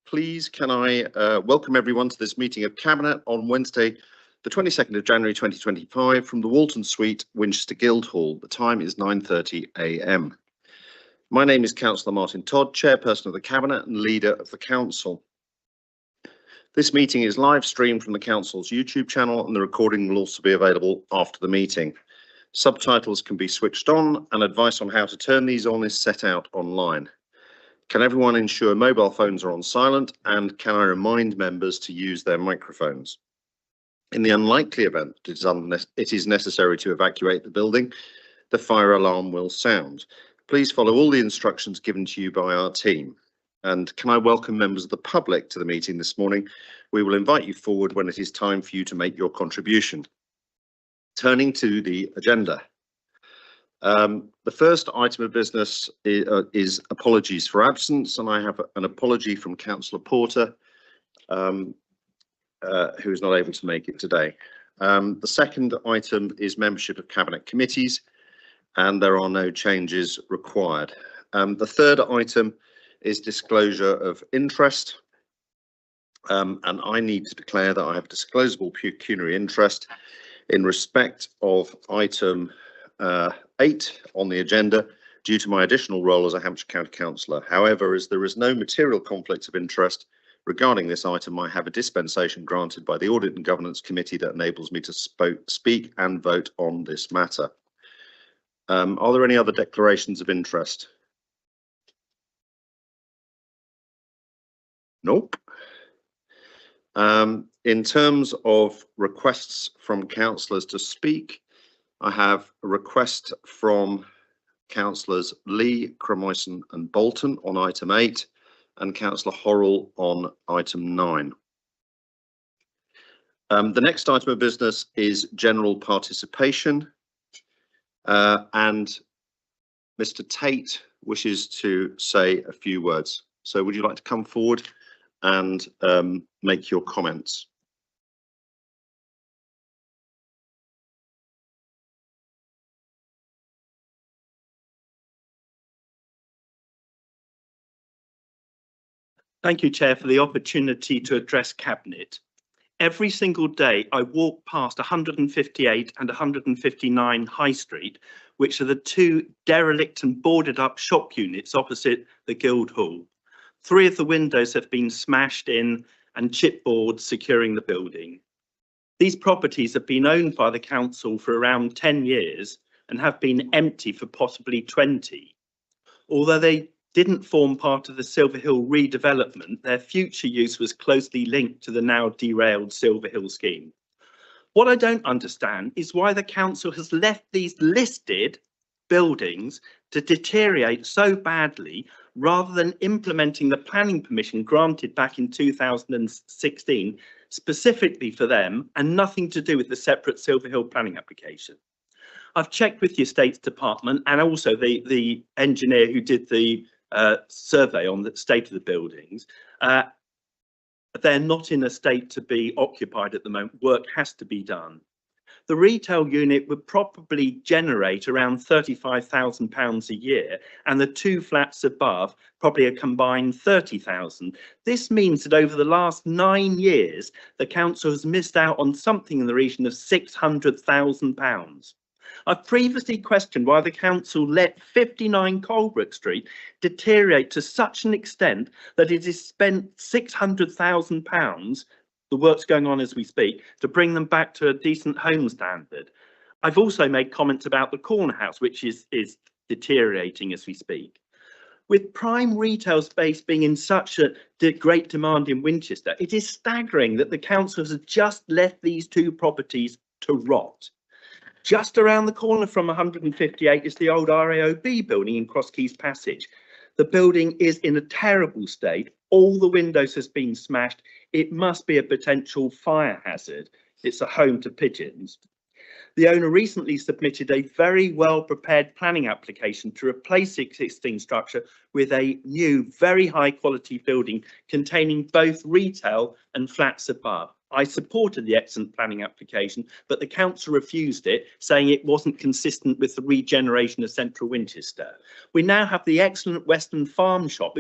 Please can I welcome everyone to this meeting of Cabinet on Wednesday, the 22nd of January 2025 from the Walton Suite, Winchester Guildhall. The time is 9:30 a.m. My name is Councillor Martin Todd, Chairperson of the Cabinet and Leader of the Council. This meeting is live streamed from the Council's YouTube channel, and the recording will also be available after the meeting. Subtitles can be switched on, and advice on how to turn these on is set out online. Can everyone ensure mobile phones are on silent, and can I remind members to use their microphones? In the unlikely event it is necessary to evacuate the building, the fire alarm will sound. Please follow all the instructions given to you by our team. And can I welcome members of the public to the meeting this morning? We will invite you forward when it is time for you to make your contribution. Turning to the agenda. The first item of business is apologies for absence, and I have an apology from Councillor Porter, who is not able to make it today. The second item is membership of Cabinet committees, and there are no changes required. The third item is disclosure of interest, and I need to declare that I have disclosable pecuniary interest in respect of item 8 on the agenda due to my additional role as a Hampshire County Councillor. However, as there is no material conflict of interest regarding this item, I have a dispensation granted by the Audit and Governance Committee that enables me to speak and vote on this matter. Are there any other declarations of interest? Nope. In terms of requests from councillors to speak, I have a request from councillors Lee, Cremoyson and Bolton on item 8 and Councillor Horrell on item 9. The next item of business is general participation, and Mr. Tate wishes to say a few words. So would you like to come forward and make your comments? Thank you, Chair, for the opportunity to address Cabinet. Every single day I walk past 158 and 159 High Street, which are the two derelict and boarded up shop units opposite the Guildhall. 3 of the windows have been smashed in and chipboards securing the building. These properties have been owned by the council for around 10 years and have been empty for possibly 20. Although they didn't form part of the Silver Hill redevelopment, their future use was closely linked to the now derailed Silver Hill scheme. What I don't understand is why the council has left these listed buildings to deteriorate so badly rather than implementing the planning permission granted back in 2016 specifically for them and nothing to do with the separate Silver Hill planning application. I've checked with the Estates Department and also the engineer who did the survey on the state of the buildings. They're not in a state to be occupied at the moment. Work has to be done. The retail unit would probably generate around £35,000 a year, and the 2 flats above probably a combined 30,000. This means that over the last 9 years, the council has missed out on something in the region of £600,000. I've previously questioned why the council let 59 Colebrook Street deteriorate to such an extent that it has spent £600,000, the work's going on as we speak, to bring them back to a decent home standard. I've also made comments about the corner house, which is deteriorating as we speak. With prime retail space being in such a great demand in Winchester, it is staggering that the council has just left these 2 properties to rot. Just around the corner from 158 is the old RAOB building in Cross Keys Passage. The building is in a terrible state. All the windows has been smashed. It must be a potential fire hazard. It's a home to pigeons. The owner recently submitted a very well prepared planning application to replace the existing structure with a new, very high quality building containing both retail and flats above. I supported the excellent planning application, but the council refused it, saying it wasn't consistent with the regeneration of central Winchester. We now have the excellent Western Farm shop,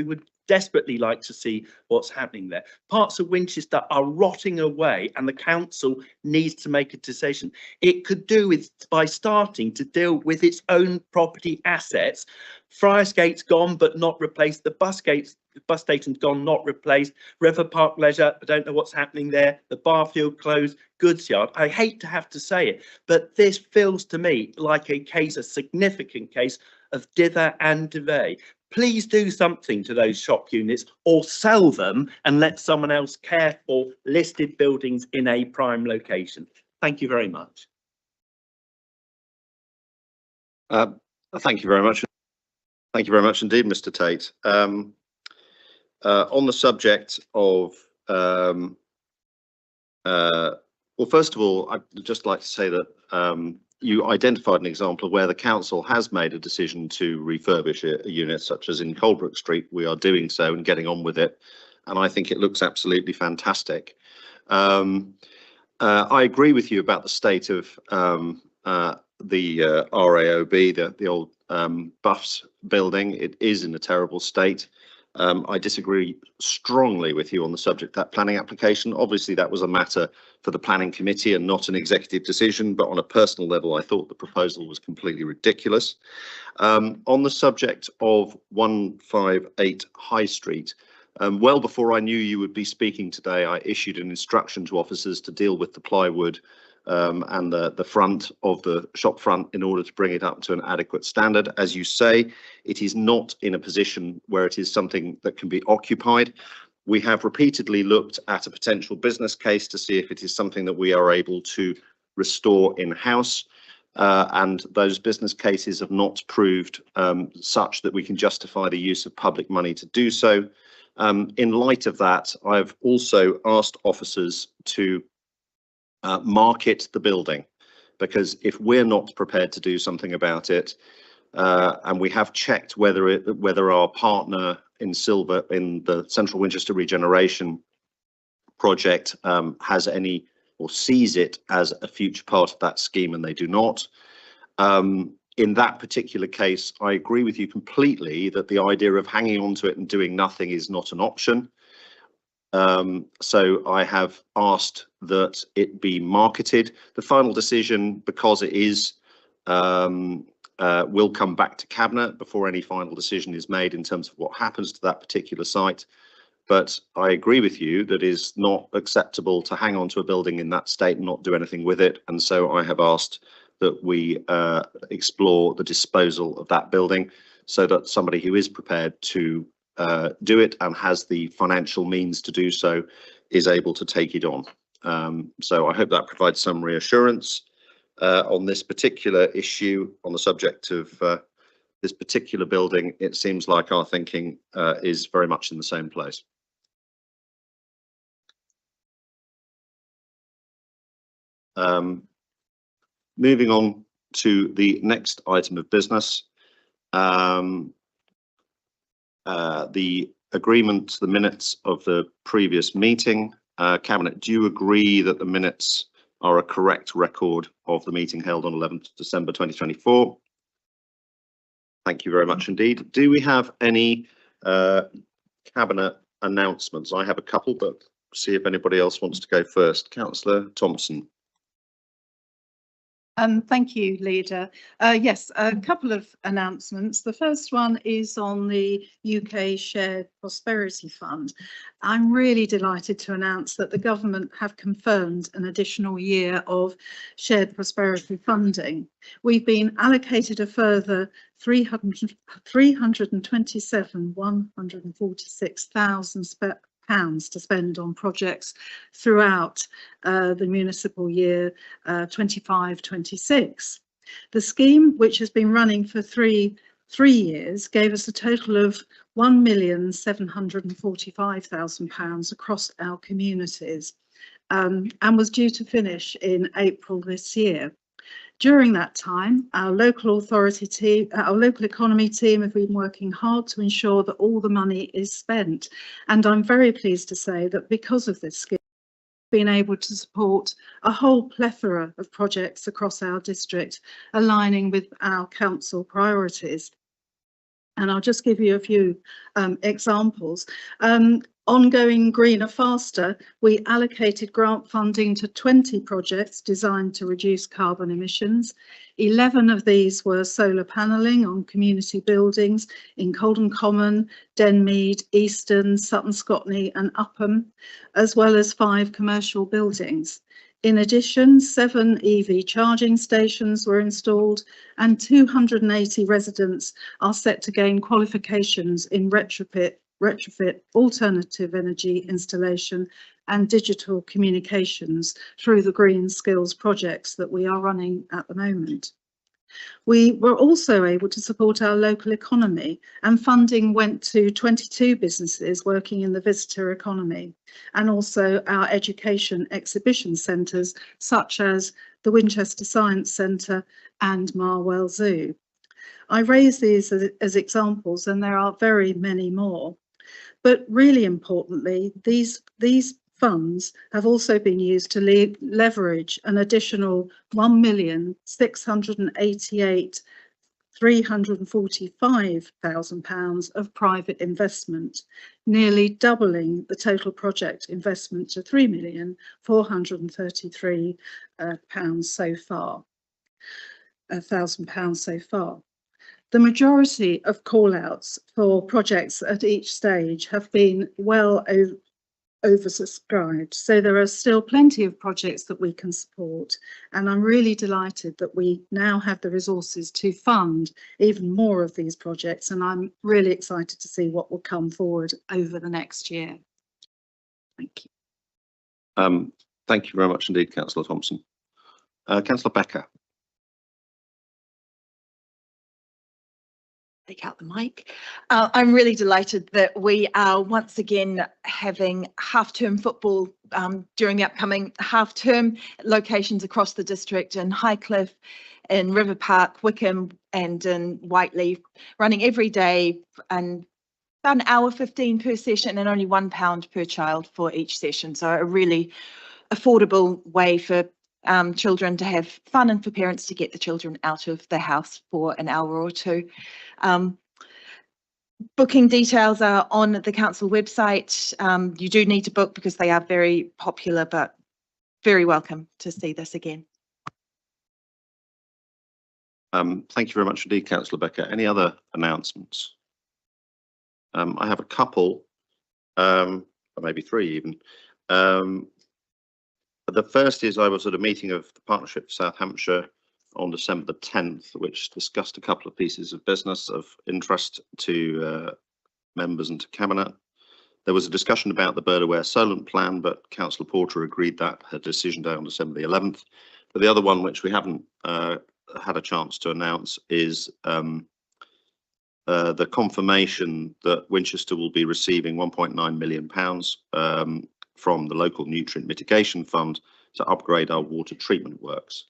desperately like to see what's happening there. Parts of Winchester are rotting away and the council needs to make a decision. It could do with by starting to deal with its own property assets. Friarsgate's gone but not replaced. The bus station's gone, not replaced. River Park Leisure, I don't know what's happening there. The Barfield closed, Goods Yard. I hate to have to say it, but this feels to me like a significant case of dither and devey. Please do something to those shop units or sell them and let someone else care for listed buildings in a prime location. Thank you very much. Thank you very much. Thank you very much indeed, Mr. Tate. On the subject of, well, first of all, I'd just like to say that you identified an example of where the council has made a decision to refurbish a unit, such as in Colebrook Street. We are doing so and getting on with it, and I think it looks absolutely fantastic. I agree with you about the state of the RAOB, the old Buffs building. It is in a terrible state. I disagree strongly with you on the subject, that planning application. Obviously, that was a matter for the planning committee and not an executive decision, but on a personal level, I thought the proposal was completely ridiculous. On the subject of 158 High Street, well before I knew you would be speaking today, I issued an instruction to officers to deal with the plywood and the front of the shop front in order to bring it up to an adequate standard. As you say, it is not in a position where it is something that can be occupied. We have repeatedly looked at a potential business case to see if it is something that we are able to restore in-house, and those business cases have not proved such that we can justify the use of public money to do so. In light of that, I've also asked officers to market the building, because if we're not prepared to do something about it, and we have checked whether our partner in Silver in the Central Winchester Regeneration project has any or sees it as a future part of that scheme, and they do not. In that particular case, I agree with you completely that the idea of hanging on to it and doing nothing is not an option. So I have asked that it be marketed. The final decision, because it is, will come back to Cabinet before any final decision is made in terms of what happens to that particular site. But I agree with you that it is not acceptable to hang on to a building in that state and not do anything with it. And so I have asked that we explore the disposal of that building so that somebody who is prepared to do it and has the financial means to do so is able to take it on. So I hope that provides some reassurance on this particular issue. On the subject of this particular building, it seems like our thinking is very much in the same place. Moving on to the next item of business, the agreement, the minutes of the previous meeting. Cabinet, do you agree that the minutes are a correct record of the meeting held on 11th December 2024? Thank you very much indeed. Do we have any Cabinet announcements? I have a couple, but see if anybody else wants to go first. Councillor Thompson. Thank you, Leader. Yes, a couple of announcements. The first one is on the UK Shared Prosperity Fund. I'm really delighted to announce that the government have confirmed an additional year of shared prosperity funding. We've been allocated a further £327,146,000 to spend on projects throughout the municipal year 25-26. The scheme, which has been running for three years, gave us a total of £1,745,000 across our communities, and was due to finish in April this year. During that time, our local authority team, our local economy team have been working hard to ensure that all the money is spent. And I'm very pleased to say that because of this scheme, we've been able to support a whole plethora of projects across our district, aligning with our council priorities. And I'll just give you a few examples. Ongoing Greener Faster, we allocated grant funding to 20 projects designed to reduce carbon emissions. 11 of these were solar panelling on community buildings in Colden Common, Denmead, Easton, Sutton Scotney and Upham, as well as 5 commercial buildings. In addition, 7 EV charging stations were installed and 280 residents are set to gain qualifications in retrofit, alternative energy installation and digital communications through the Green Skills projects that we are running at the moment. We were also able to support our local economy, and funding went to 22 businesses working in the visitor economy, and also our education exhibition centres such as the Winchester Science Centre and Marwell Zoo. I raise these as examples, and there are very many more. But really importantly, these funds have also been used to leverage an additional £1,688,345 of private investment, nearly doubling the total project investment to £3,433,000 so far. £1,000 so far. The majority of call-outs for projects at each stage have been well oversubscribed, so there are still plenty of projects that we can support, and I'm really delighted that we now have the resources to fund even more of these projects, and I'm really excited to see what will come forward over the next year. Thank you. Thank you very much indeed, Councillor Thompson. Councillor Becker. Take out the mic. I'm really delighted that we are once again having half-term football during the upcoming half-term locations across the district in Highcliffe, in River Park, Wickham and in Whiteley, running every day and about an hour 15 per session and only £1 per child for each session. So a really affordable way for children to have fun and for parents to get the children out of the house for an hour or two. Booking details are on the council website. You do need to book because they are very popular, but very welcome to see this again. Thank you very much indeed, Councillor Becker. Any other announcements? I have a couple, or maybe 3 even. The first is I was at a meeting of the Partnership for South Hampshire on December the 10th, which discussed a couple of pieces of business of interest to members and to Cabinet. There was a discussion about the Bird Aware Solent plan, but Councillor Porter agreed that her decision day on December the 11th. But the other one, which we haven't had a chance to announce, is the confirmation that Winchester will be receiving £1.9 million from the local nutrient mitigation fund to upgrade our water treatment works.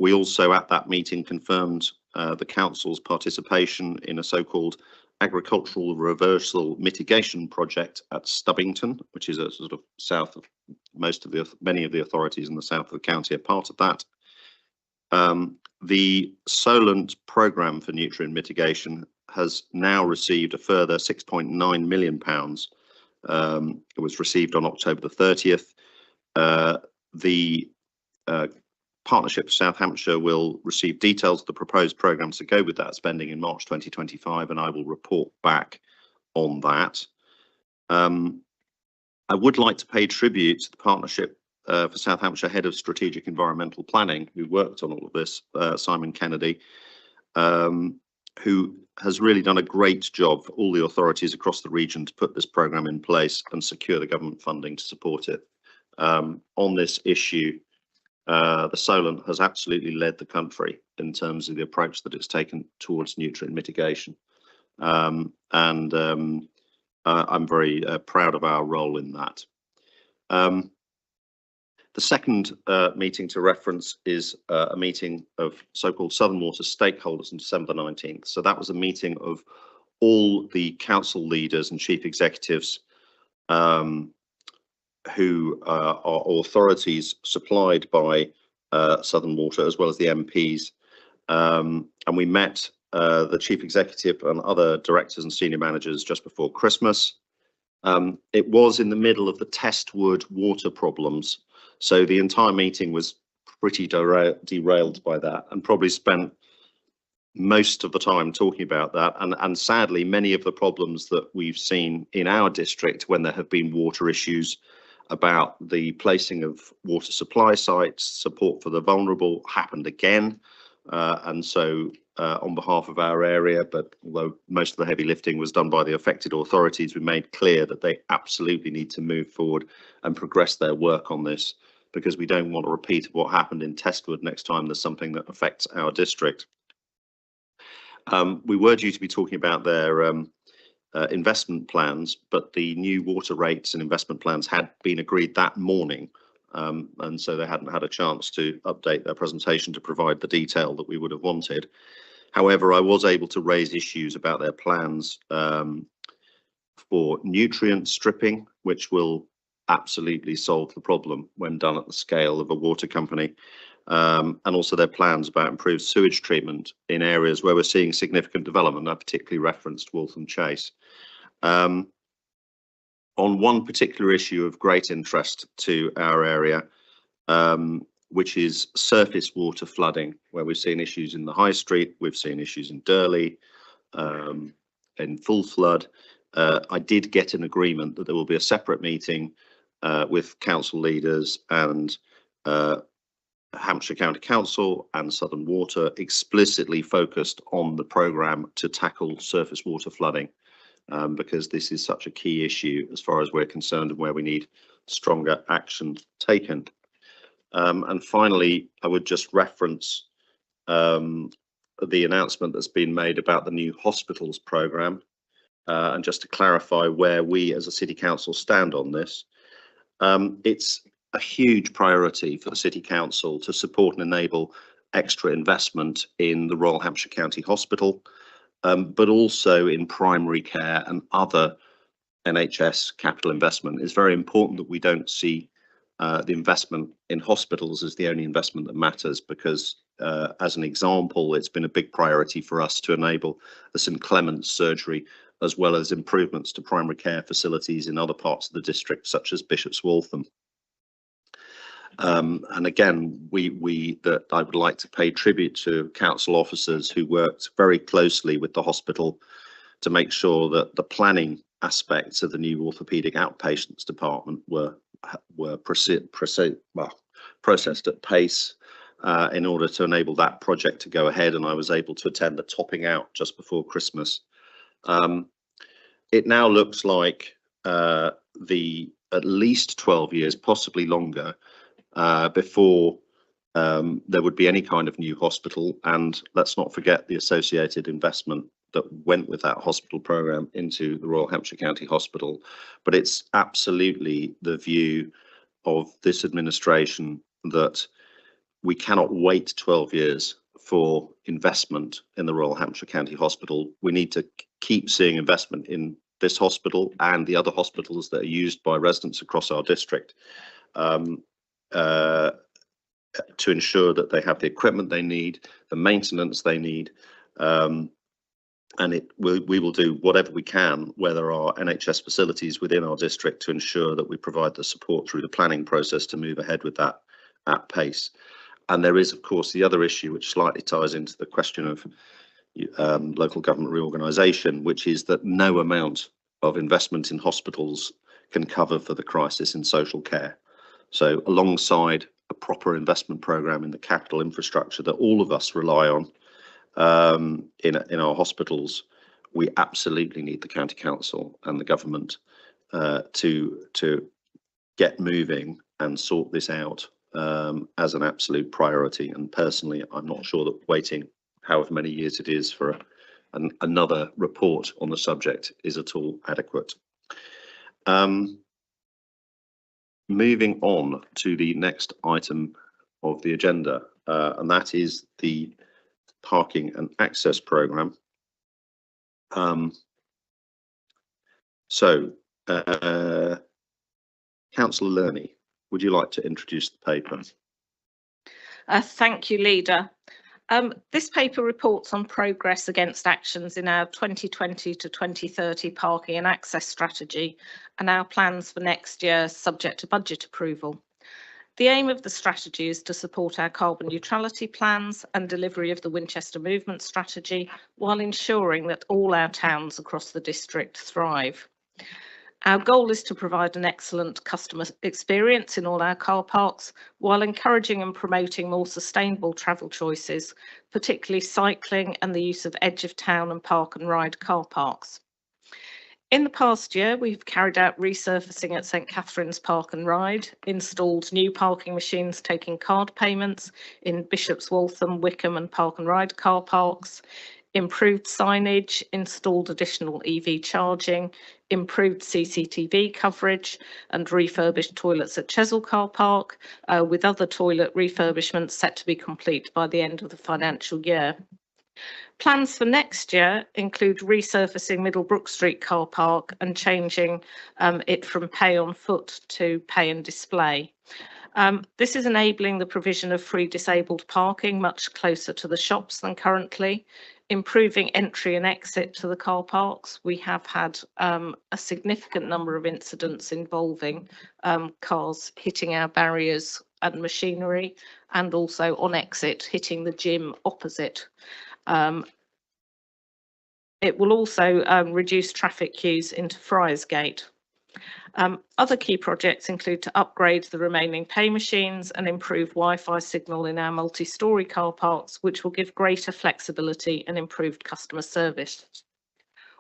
We also at that meeting confirmed the council's participation in a so-called agricultural reversal mitigation project at Stubbington, which is a sort of south of many of the authorities in the south of the county are part of that. The Solent programme for nutrient mitigation has now received a further £6.9 million. It was received on October the 30th. The Partnership for South Hampshire will receive details of the proposed programmes to go with that spending in March 2025, and I will report back on that. I would like to pay tribute to the Partnership for South Hampshire Head of Strategic Environmental Planning, who worked on all of this, Simon Kennedy, who has really done a great job for all the authorities across the region to put this programme in place and secure the government funding to support it. On this issue, the Solent has absolutely led the country in terms of the approach that it's taken towards nutrient mitigation. I'm very proud of our role in that. The second meeting to reference is a meeting of so-called Southern Water stakeholders on December the 19th. So that was a meeting of all the council leaders and chief executives who are authorities supplied by Southern Water, as well as the MPs. And we met the chief executive and other directors and senior managers just before Christmas. It was in the middle of the Testwood water problems, so the entire meeting was pretty derailed by that, and probably spent most of the time talking about that. And sadly, many of the problems that we've seen in our district when there have been water issues about the placing of water supply sites, support for the vulnerable, happened again. And so on behalf of our area, but although most of the heavy lifting was done by the affected authorities, we made clear that they absolutely need to move forward and progress their work on this, because we don't want a repeat of what happened in Testwood next time there's something that affects our district. We were due to be talking about their investment plans, but the new water rates and investment plans had been agreed that morning. And so they hadn't had a chance to update their presentation to provide the detail that we would have wanted. However, I was able to raise issues about their plans for nutrient stripping, which will absolutely solve the problem when done at the scale of a water company. And also their plans about improved sewage treatment in areas where we're seeing significant development. I particularly referenced Waltham Chase. On one particular issue of great interest to our area, which is surface water flooding, where we've seen issues in the High Street, we've seen issues in Durley, in full flood. I did get an agreement that there will be a separate meeting with council leaders and Hampshire County Council and Southern Water, explicitly focused on the programme to tackle surface water flooding, because this is such a key issue as far as we're concerned and where we need stronger action taken. And finally, I would just reference the announcement that's been made about the new hospitals programme, and just to clarify where we as a City Council stand on this. It's a huge priority for the City Council to support and enable extra investment in the Royal Hampshire County Hospital, but also in primary care and other NHS capital investment. It's very important that we don't see the investment in hospitals as the only investment that matters, because as an example, it's been a big priority for us to enable the St Clement's surgery, as well as improvements to primary care facilities in other parts of the district, such as Bishop's Waltham. And again, I would like to pay tribute to council officers who worked very closely with the hospital to make sure that the planning aspects of the new orthopaedic outpatients department were processed at pace in order to enable that project to go ahead. And I was able to attend the topping out just before Christmas. It now looks like at least 12 years, possibly longer, before there would be any kind of new hospital. And let's not forget the associated investment that went with that hospital programme into the Royal Hampshire County Hospital. But it's absolutely the view of this administration that we cannot wait 12 years for investment in the Royal Hampshire County Hospital. We need to keep seeing investment in this hospital and the other hospitals that are used by residents across our district, to ensure that they have the equipment they need, the maintenance they need, and we will do whatever we can where there are NHS facilities within our district to ensure that we provide the support through the planning process to move ahead with that at pace. And there is, of course, the other issue which slightly ties into the question of local government reorganisation, which is that no amount of investment in hospitals can cover for the crisis in social care. So alongside a proper investment programme in the capital infrastructure that all of us rely on in our hospitals, we absolutely need the county council and the government to get moving and sort this out as an absolute priority. And personally, I'm not sure that waiting however many years it is for another report on the subject is at all adequate. Moving on to the next item of the agenda, and that is the parking and access programme. Councillor Lerney, would you like to introduce the paper? Thank you, Leader. This paper reports on progress against actions in our 2020 to 2030 parking and access strategy and our plans for next year subject to budget approval. The aim of the strategy is to support our carbon neutrality plans and delivery of the Winchester Movement Strategy while ensuring that all our towns across the district thrive. Our goal is to provide an excellent customer experience in all our car parks while encouraging and promoting more sustainable travel choices, particularly cycling and the use of edge of town and park and ride car parks. In the past year, we've carried out resurfacing at St Catherine's Park and Ride, installed new parking machines taking card payments in Bishop's Waltham, Wickham and Park and Ride car parks, improved signage, installed additional EV charging, improved CCTV coverage and refurbished toilets at Chesil Car Park, with other toilet refurbishments set to be complete by the end of the financial year. Plans for next year include resurfacing Middlebrook Street car park and changing it from pay on foot to pay and display. This is enabling the provision of free disabled parking much closer to the shops than currently, improving entry and exit to the car parks. We have had a significant number of incidents involving cars hitting our barriers and machinery, and also on exit hitting the gym opposite. It will also reduce traffic queues into Friars Gate. Other key projects include to upgrade the remaining pay machines and improve Wi-Fi signal in our multi-storey car parks, which will give greater flexibility and improved customer service.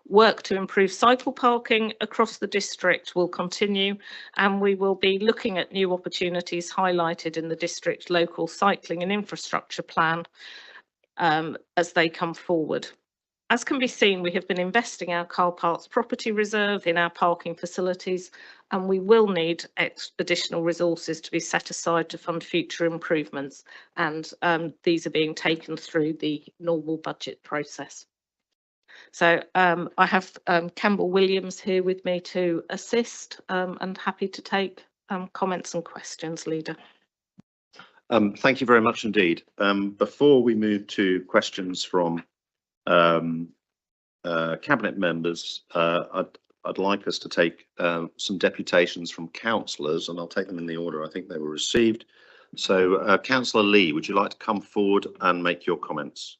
Work to improve cycle parking across the district will continue, and we will be looking at new opportunities highlighted in the district local cycling and infrastructure plan as they come forward. As can be seen, we have been investing our car parks property reserve in our parking facilities, and we will need additional resources to be set aside to fund future improvements, and these are being taken through the normal budget process. So I have Campbell Williams here with me to assist, and happy to take comments and questions, Leader. Thank you very much indeed. Before we move to questions from cabinet members, I'd like us to take some deputations from councillors, and I'll take them in the order I think they were received. So Councillor Lee, would you like to come forward and make your comments?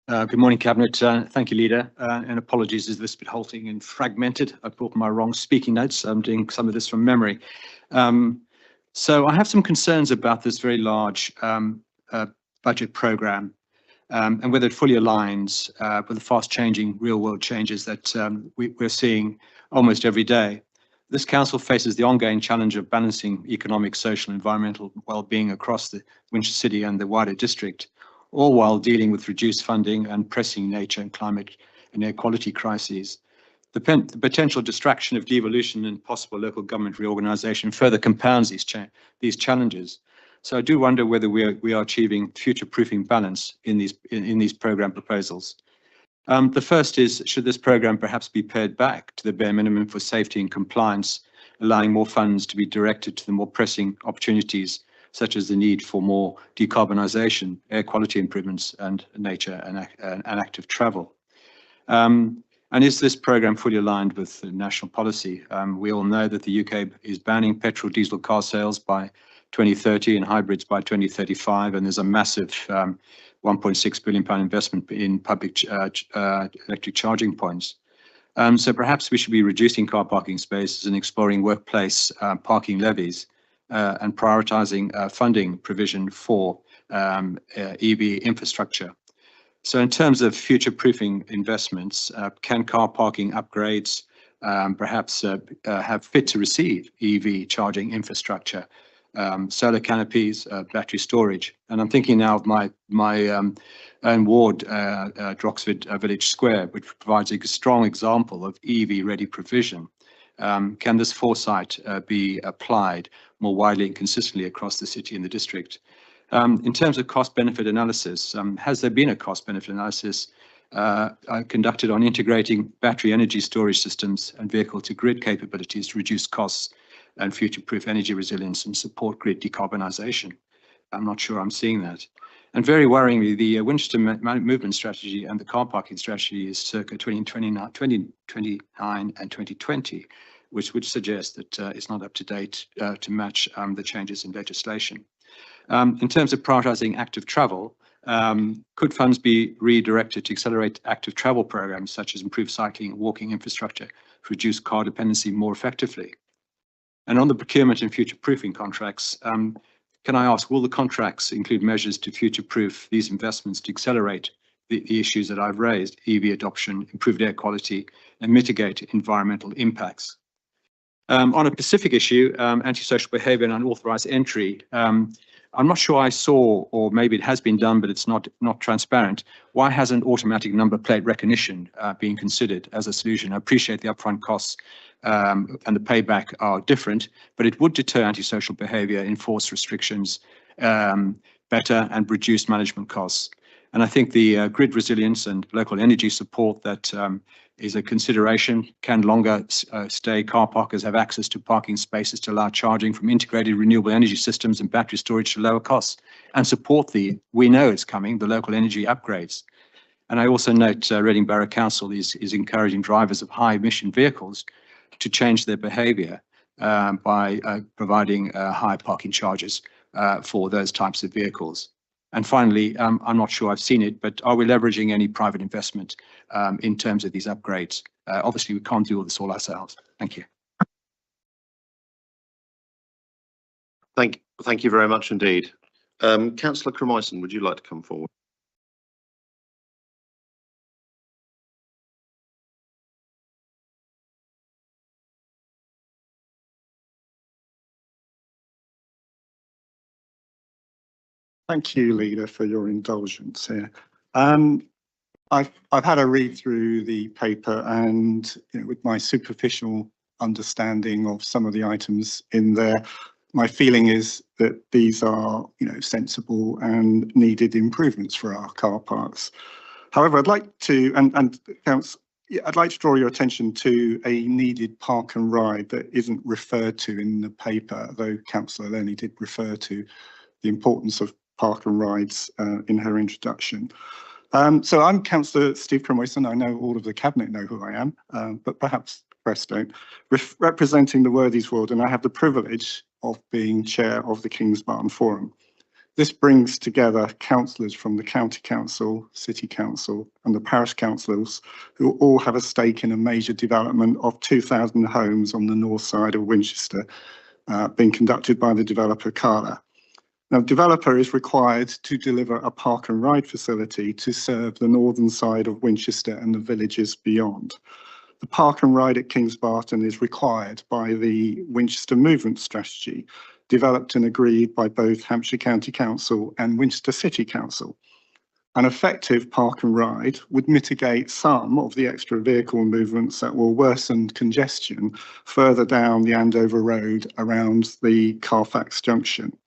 Good morning, Cabinet. Thank you, Leader. And apologies, is this a bit halting and fragmented? I brought my wrong speaking notes. I'm doing some of this from memory. So I have some concerns about this very large budget programme and whether it fully aligns with the fast changing real world changes that we're seeing almost every day. This council faces the ongoing challenge of balancing economic, social, and environmental well-being across the Winchester City and the wider district, all while dealing with reduced funding and pressing nature and climate and air quality crises. The potential distraction of devolution and possible local government reorganisation further compounds these challenges. So I do wonder whether we are achieving future-proofing balance in these programme proposals. The first is, should this programme perhaps be pared back to the bare minimum for safety and compliance, allowing more funds to be directed to the more pressing opportunities, such as the need for more decarbonisation, air quality improvements, and nature and active travel? And is this programme fully aligned with the national policy? We all know that the UK is banning petrol diesel car sales by 2030 and hybrids by 2035, and there's a massive £1.6 billion investment in public electric charging points. So perhaps we should be reducing car parking spaces and exploring workplace parking levies and prioritising funding provision for EV infrastructure. So in terms of future-proofing investments, can car parking upgrades perhaps have fit to receive EV charging infrastructure, solar canopies, battery storage? And I'm thinking now of my own ward, Droxford Village Square, which provides a strong example of EV-ready provision. Can this foresight be applied more widely and consistently across the city and the district? In terms of cost-benefit analysis, has there been a cost-benefit analysis conducted on integrating battery energy storage systems and vehicle-to-grid capabilities to reduce costs and future-proof energy resilience and support grid decarbonisation. I'm not sure I'm seeing that. And very worryingly, the Winchester movement strategy and the car parking strategy is circa 2029 and 2020, which would suggest that it's not up to date to match the changes in legislation. In terms of prioritising active travel, could funds be redirected to accelerate active travel programs such as improved cycling and walking infrastructure to reduce car dependency more effectively? And on the procurement and future-proofing contracts, can I ask, will the contracts include measures to future-proof these investments to accelerate the issues that I've raised, EV adoption, improved air quality, and mitigate environmental impacts? On a specific issue, antisocial behaviour and unauthorised entry, I'm not sure I saw, or maybe it has been done, but it's not transparent. Why hasn't automatic number plate recognition been considered as a solution? I appreciate the upfront costs and the payback are different, but it would deter antisocial behaviour, enforce restrictions better, and reduce management costs. And I think the grid resilience and local energy support that is a consideration. Can longer stay car parkers have access to parking spaces to allow charging from integrated renewable energy systems and battery storage to lower costs, and support we know it's coming, the local energy upgrades. And I also note Reading Borough Council is encouraging drivers of high emission vehicles to change their behaviour by providing high parking charges for those types of vehicles. And finally, I'm not sure I've seen it, but are we leveraging any private investment in terms of these upgrades? Obviously, we can't do all this all ourselves. Thank you. Thank you very much indeed. Councillor Cremyson, would you like to come forward? Thank you, Leader, for your indulgence here. I've had a read through the paper, and with my superficial understanding of some of the items in there, my feeling is that these are, sensible and needed improvements for our car parks. However, I'd like to, I'd like to draw your attention to a needed park and ride that isn't referred to in the paper, though Councillor Lenny did refer to the importance of park and rides in her introduction. So I'm Councillor Steve Cremyson. I know all of the Cabinet know who I am, but perhaps the press don't. Representing the Worthies Ward, and I have the privilege of being chair of the Kingsbarn Forum. This brings together councillors from the County Council, City Council and the Parish Councils, who all have a stake in a major development of 2,000 homes on the north side of Winchester, being conducted by the developer Carla. Now, the developer is required to deliver a park and ride facility to serve the northern side of Winchester and the villages beyond. The park and ride at Kingsbarton is required by the Winchester Movement Strategy, developed and agreed by both Hampshire County Council and Winchester City Council. An effective park and ride would mitigate some of the extra vehicle movements that will worsen congestion further down the Andover Road around the Carfax Junction.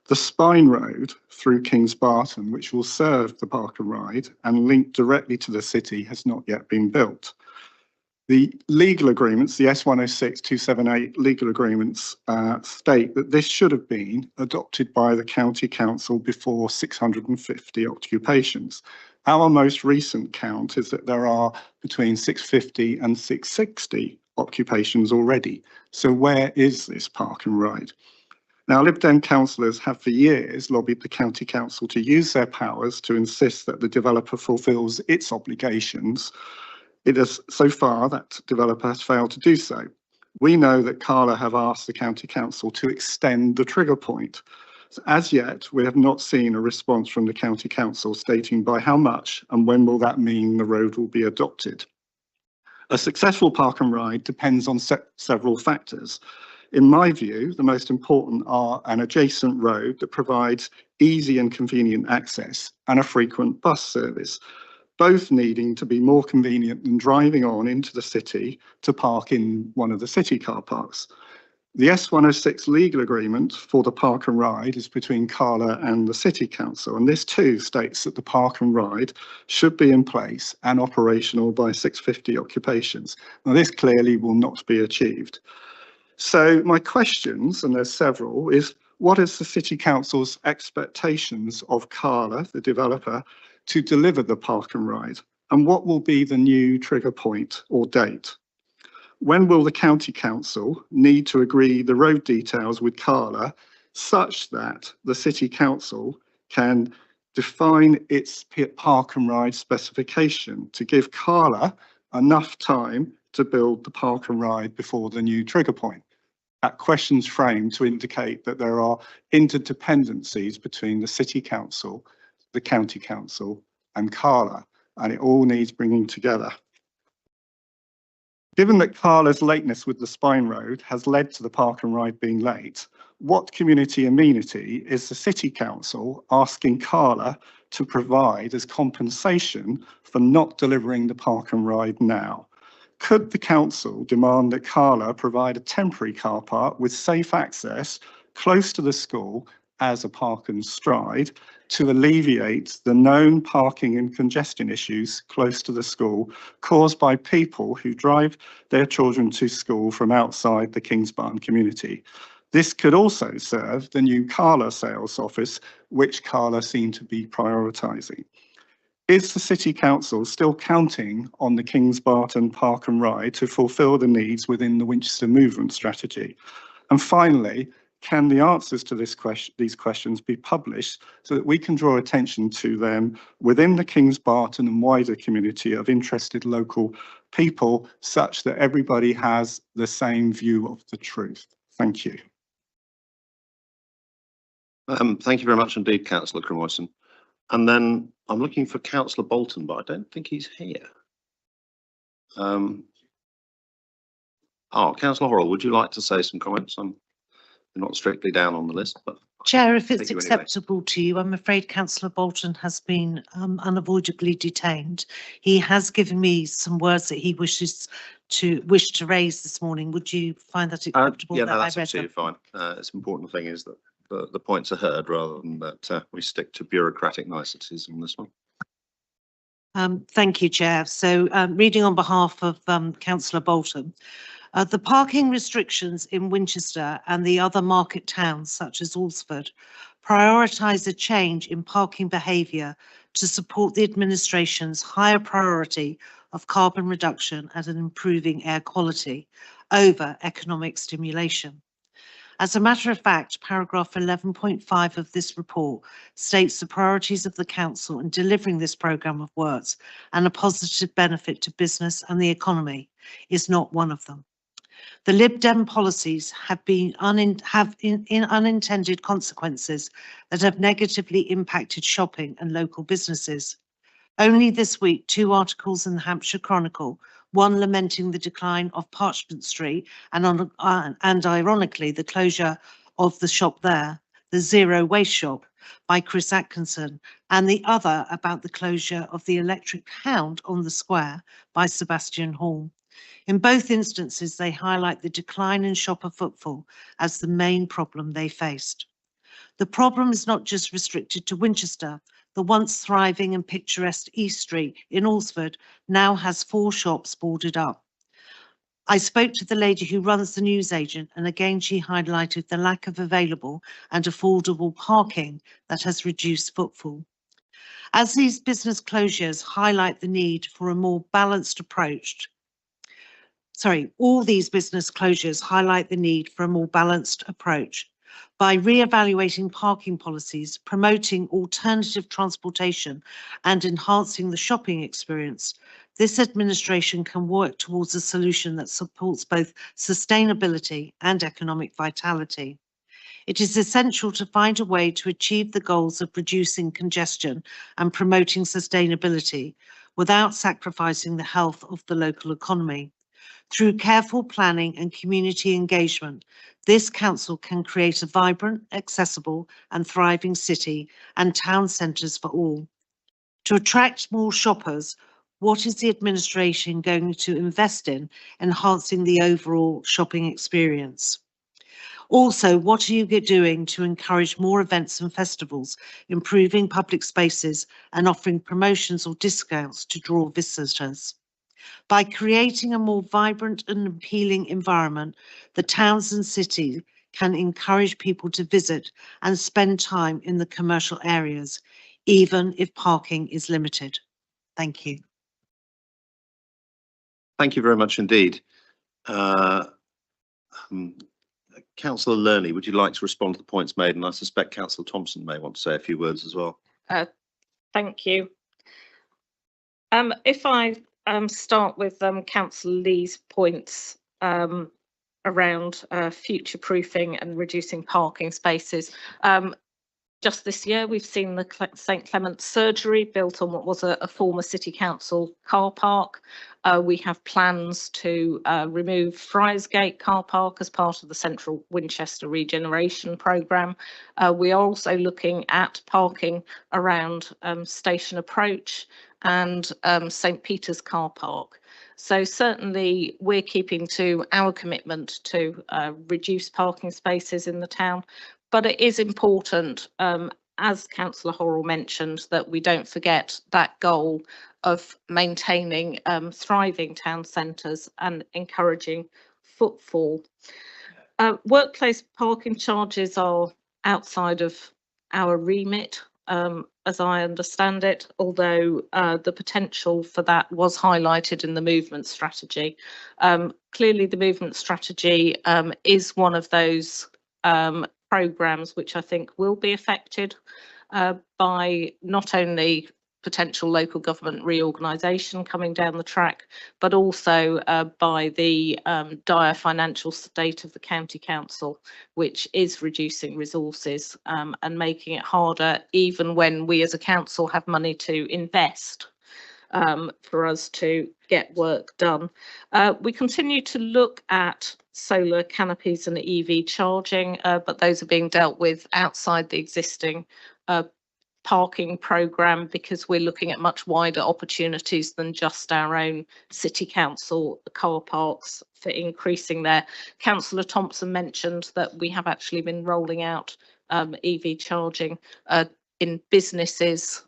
The spine road through Kingsbarton, which will serve the park and ride and link directly to the city, has not yet been built. The legal agreements, the S106-278 legal agreements, state that this should have been adopted by the County Council before 650 occupations. Our most recent count is that there are between 650 and 660 occupations already. So where is this park and ride? Now, Lib Dem councillors have for years lobbied the County Council to use their powers to insist that the developer fulfils its obligations. It has, so far, that developer has failed to do so. We know that Carla have asked the County Council to extend the trigger point. So as yet, we have not seen a response from the County Council stating by how much and when will that mean the road will be adopted. A successful park and ride depends on several factors. In my view, the most important are an adjacent road that provides easy and convenient access and a frequent bus service, both needing to be more convenient than driving on into the city to park in one of the city car parks. The S106 legal agreement for the Park and Ride is between CALA and the City Council, and this too states that the Park and Ride should be in place and operational by 650 occupations. Now, this clearly will not be achieved. So my questions, and there's several, is what is the City Council's expectations of CALA, the developer, to deliver the Park and Ride? And what will be the new trigger point or date? When will the County Council need to agree the road details with CALA such that the City Council can define its Park and Ride specification to give CALA enough time to build the Park and Ride before the new trigger point? That question's framed to indicate that there are interdependencies between the City Council, the County Council and CALA, and it all needs bringing together. Given that CALA's lateness with the Spine Road has led to the Park and Ride being late, what community amenity is the City Council asking CALA to provide as compensation for not delivering the Park and Ride now? Could the council demand that CALA provide a temporary car park with safe access close to the school as a park and stride to alleviate the known parking and congestion issues close to the school caused by people who drive their children to school from outside the Kingsbarn community? This could also serve the new CALA sales office, which CALA seem to be prioritising. Is the City Council still counting on the Kingsbarton Park and Ride to fulfil the needs within the Winchester Movement Strategy? And finally, can the answers to these questions be published so that we can draw attention to them within the Kingsbarton and wider community of interested local people, such that everybody has the same view of the truth? Thank you. Thank you very much indeed, Councillor Crimoyson. And then I'm looking for Councillor Bolton, but I don't think he's here. Councillor Horrell, would you like to say some comments? I'm not strictly down on the list, but Chair, if it's Thank you anyway. acceptable to you, I'm afraid Councillor Bolton has been unavoidably detained. He has given me some words that he wished to raise this morning. Would you find that acceptable? yeah, that no, that's I read absolutely them? fine. It's important thing is that the points are heard rather than that we stick to bureaucratic niceties on this one. Thank you, Chair. So reading on behalf of Councillor Bolton, the parking restrictions in Winchester and the other market towns such as Alresford prioritise a change in parking behaviour to support the administration's higher priority of carbon reduction and an improving air quality over economic stimulation. As a matter of fact, paragraph 11.5 of this report states the priorities of the council in delivering this programme of works and a positive benefit to business and the economy is not one of them. The Lib Dem policies have been unintended consequences that have negatively impacted shopping and local businesses. Only this week, 2 articles in the Hampshire Chronicle, one lamenting the decline of Parchment Street and ironically the closure of the shop there, the Zero Waste Shop by Chris Atkinson, and the other about the closure of the Electric Hound on the Square by Sebastian Hall. In both instances, they highlight the decline in shopper footfall as the main problem they faced. The problem is not just restricted to Winchester. The once thriving and picturesque East Street in Alresford now has 4 shops boarded up. I spoke to the lady who runs the newsagent, and again she highlighted the lack of available and affordable parking that has reduced footfall. As these business closures highlight the need for a more balanced approach, all these business closures highlight the need for a more balanced approach. By re-evaluating parking policies, promoting alternative transportation and enhancing the shopping experience, this administration can work towards a solution that supports both sustainability and economic vitality. It is essential to find a way to achieve the goals of reducing congestion and promoting sustainability without sacrificing the health of the local economy. Through careful planning and community engagement, this council can create a vibrant, accessible and thriving city and town centres for all. To attract more shoppers, what is the administration going to invest in enhancing the overall shopping experience? Also, what are you doing to encourage more events and festivals, improving public spaces and offering promotions or discounts to draw visitors? By creating a more vibrant and appealing environment, the towns and cities can encourage people to visit and spend time in the commercial areas, even if parking is limited. Thank you. Thank you very much indeed. Councillor Lerney, would you like to respond to the points made? And I suspect Councillor Thompson may want to say a few words as well. Thank you. If I start with Councillor Lee's points around future-proofing and reducing parking spaces. Just this year, we've seen the St Clement's surgery built on what was a former City Council car park. We have plans to remove Friarsgate car park as part of the Central Winchester regeneration programme. We are also looking at parking around Station Approach and St Peter's car park. So certainly we're keeping to our commitment to reduce parking spaces in the town. But it is important, as Councillor Horrell mentioned, that we don't forget that goal of maintaining thriving town centres and encouraging footfall. Workplace parking charges are outside of our remit, as I understand it, although the potential for that was highlighted in the movement strategy. Clearly, the movement strategy is one of those programmes which I think will be affected by not only potential local government reorganisation coming down the track, but also by the dire financial state of the county council, which is reducing resources and making it harder, even when we as a council have money to invest, for us to get work done. We continue to look at solar canopies and EV charging, but those are being dealt with outside the existing parking programme, because we're looking at much wider opportunities than just our own City Council car parks for increasing there. Councillor Thompson mentioned that we have actually been rolling out EV charging in businesses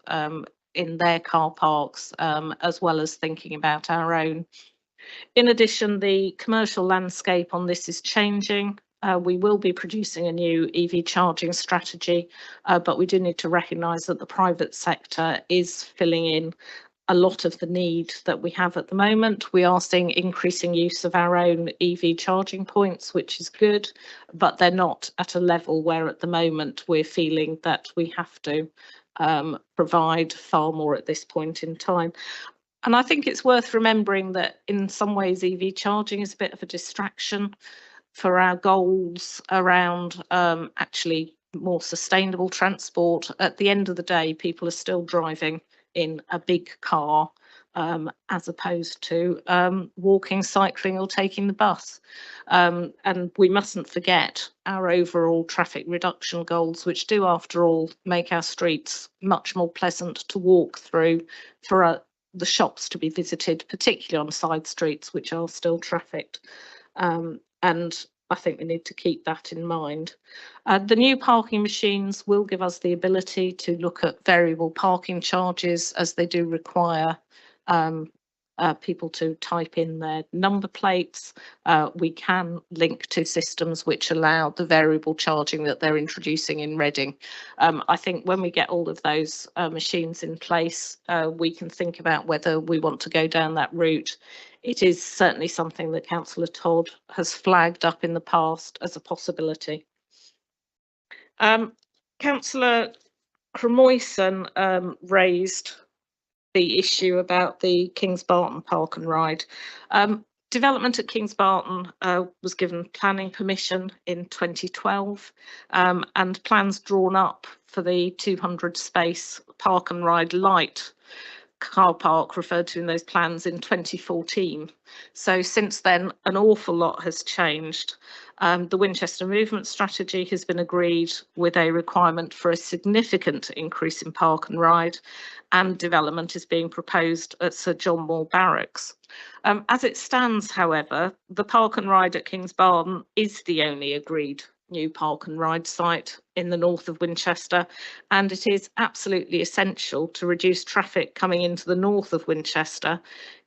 in their car parks, as well as thinking about our own. In addition, the commercial landscape on this is changing. We will be producing a new EV charging strategy, but we do need to recognise that the private sector is filling in a lot of the need that we have at the moment. We are seeing increasing use of our own EV charging points, which is good, but they're not at a level where at the moment we're feeling that we have to provide far more at this point in time. And I think it's worth remembering that in some ways EV charging is a bit of a distraction for our goals around actually more sustainable transport. At the end of the day, people are still driving in a big car as opposed to walking, cycling or taking the bus. And we mustn't forget our overall traffic reduction goals, which do after all make our streets much more pleasant to walk through for the shops to be visited, particularly on side streets, which are still trafficked. And I think we need to keep that in mind. The new parking machines will give us the ability to look at variable parking charges, as they do require people to type in their number plates. We can link to systems which allow the variable charging that they're introducing in Reading. I think when we get all of those machines in place, we can think about whether we want to go down that route. It is certainly something that Councillor Todd has flagged up in the past as a possibility. Councillor Cremoyson raised the issue about the Kingsbarton Park and Ride. Development at Kingsbarton was given planning permission in 2012 and plans drawn up for the 200 space Park and Ride Light car park referred to in those plans in 2014. So since then, an awful lot has changed. The Winchester Movement Strategy has been agreed with a requirement for a significant increase in Park and Ride, and development is being proposed at Sir John Moore Barracks. As it stands, however, the Park and Ride at Kingsbarton is the only agreed new park and ride site in the north of Winchester, and it is absolutely essential to reduce traffic coming into the north of Winchester,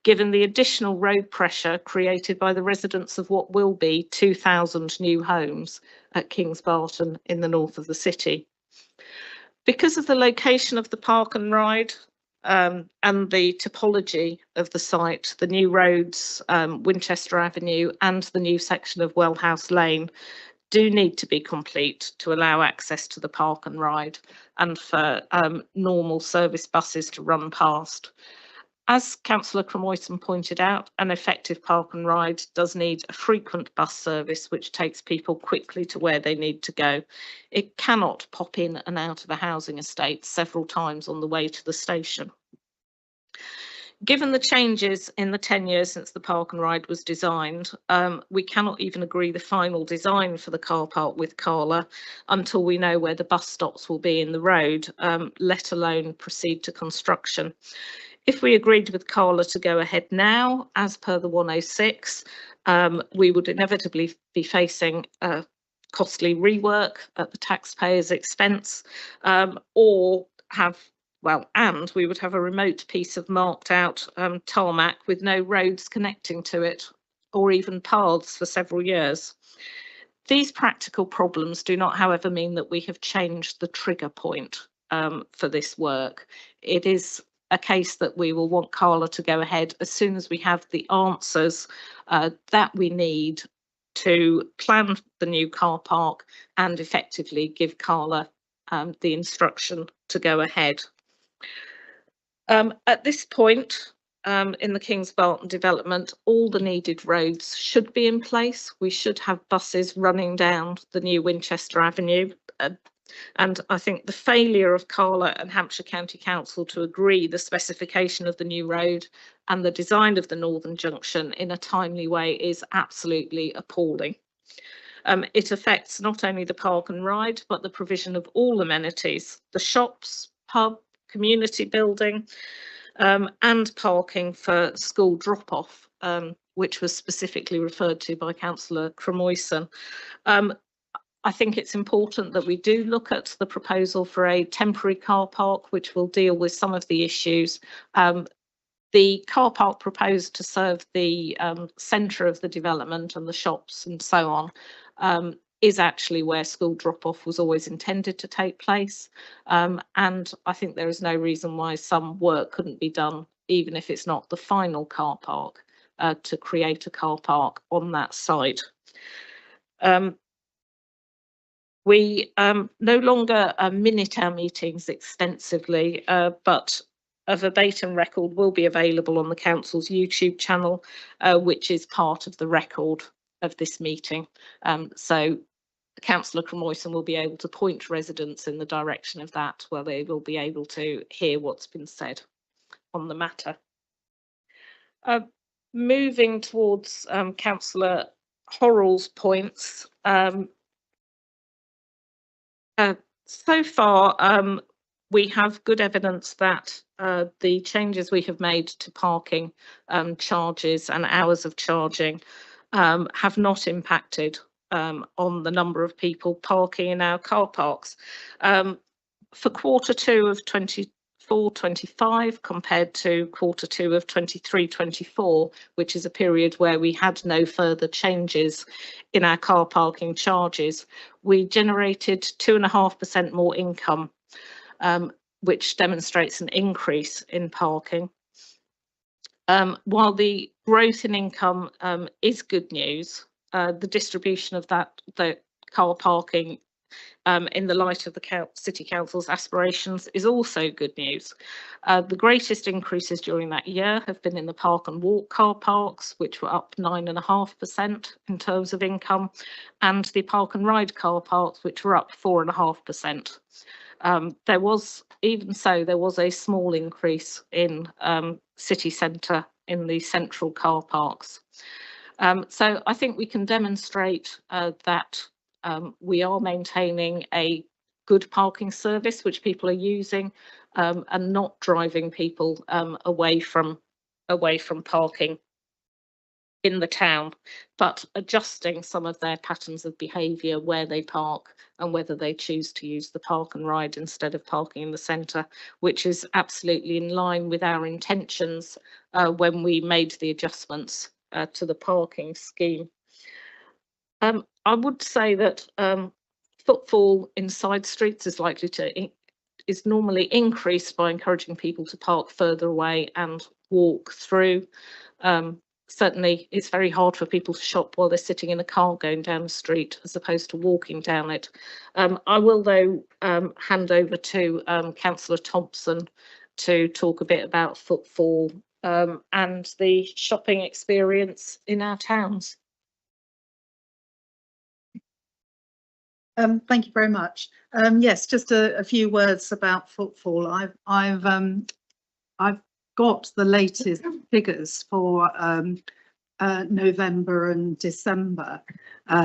given the additional road pressure created by the residents of what will be 2,000 new homes at Kings Barton in the north of the city. Because of the location of the park and ride and the topology of the site, the new roads, Winchester Avenue and the new section of Wellhouse Lane do need to be complete to allow access to the park and ride and for normal service buses to run past. As Councillor Cremoyson pointed out, an effective park and ride does need a frequent bus service which takes people quickly to where they need to go. It cannot pop in and out of a housing estate several times on the way to the station. Given the changes in the 10 years since the park and ride was designed, we cannot even agree the final design for the car park with Cala until we know where the bus stops will be in the road, let alone proceed to construction. If we agreed with Cala to go ahead now, as per the 106, we would inevitably be facing costly rework at the taxpayer's expense, or have, well, and we would have a remote piece of marked out tarmac with no roads connecting to it, or even paths for several years. These practical problems do not, however, mean that we have changed the trigger point for this work. It is a case that we will want Cala to go ahead as soon as we have the answers that we need to plan the new car park and effectively give Cala the instruction to go ahead. At this point in the Kings Barton development, all the needed roads should be in place. We should have buses running down the new Winchester Avenue. And I think the failure of Cala and Hampshire County Council to agree the specification of the new road and the design of the Northern Junction in a timely way is absolutely appalling. It affects not only the park and ride, but the provision of all amenities, the shops, pub, community building, and parking for school drop-off, which was specifically referred to by Councillor Cremoyson. I think it's important that we do look at the proposal for a temporary car park, which will deal with some of the issues. The car park proposed to serve the centre of the development and the shops and so on is actually where school drop-off was always intended to take place. And I think there is no reason why some work couldn't be done, even if it's not the final car park, to create a car park on that site. We no longer minute our meetings extensively, but a verbatim record will be available on the Council's YouTube channel, which is part of the record of this meeting. So Councillor Cremoyson will be able to point residents in the direction of that, where they will be able to hear what's been said on the matter. Moving towards Councillor Horrell's points. So far, we have good evidence that the changes we have made to parking charges and hours of charging have not impacted on the number of people parking in our car parks. For Q2 of 24-25 compared to Q2 of 23-24, which is a period where we had no further changes in our car parking charges, we generated 2.5% more income, which demonstrates an increase in parking. While the growth in income is good news, the distribution of the car parking in the light of the City Council's aspirations is also good news. The greatest increases during that year have been in the park and walk car parks, which were up 9.5% in terms of income, and the park and ride car parks, which were up 4.5%. There was a small increase in city centre in the central car parks. So I think we can demonstrate that we are maintaining a good parking service which people are using, and not driving people away from parking in the town, but adjusting some of their patterns of behaviour, where they park and whether they choose to use the park and ride instead of parking in the centre, which is absolutely in line with our intentions when we made the adjustments to the parking scheme. I would say that footfall in side streets is likely to is normally increased by encouraging people to park further away and walk through. Certainly, it's very hard for people to shop while they're sitting in a car going down the street as opposed to walking down it. I will, though, hand over to Councillor Thompson to talk a bit about footfall and the shopping experience in our towns. Thank you very much. Yes, just a few words about footfall. I've got the latest figures for November and December,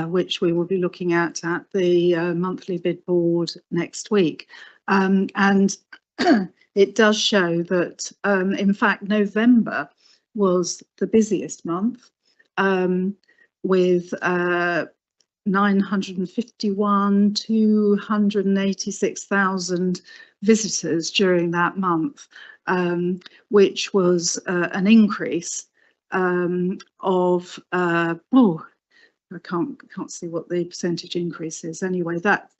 which we will be looking at the monthly bid board next week. And it does show that, in fact, November was the busiest month, with 286,000 visitors during that month, which was an increase of I can't see what the percentage increase is. Anyway, that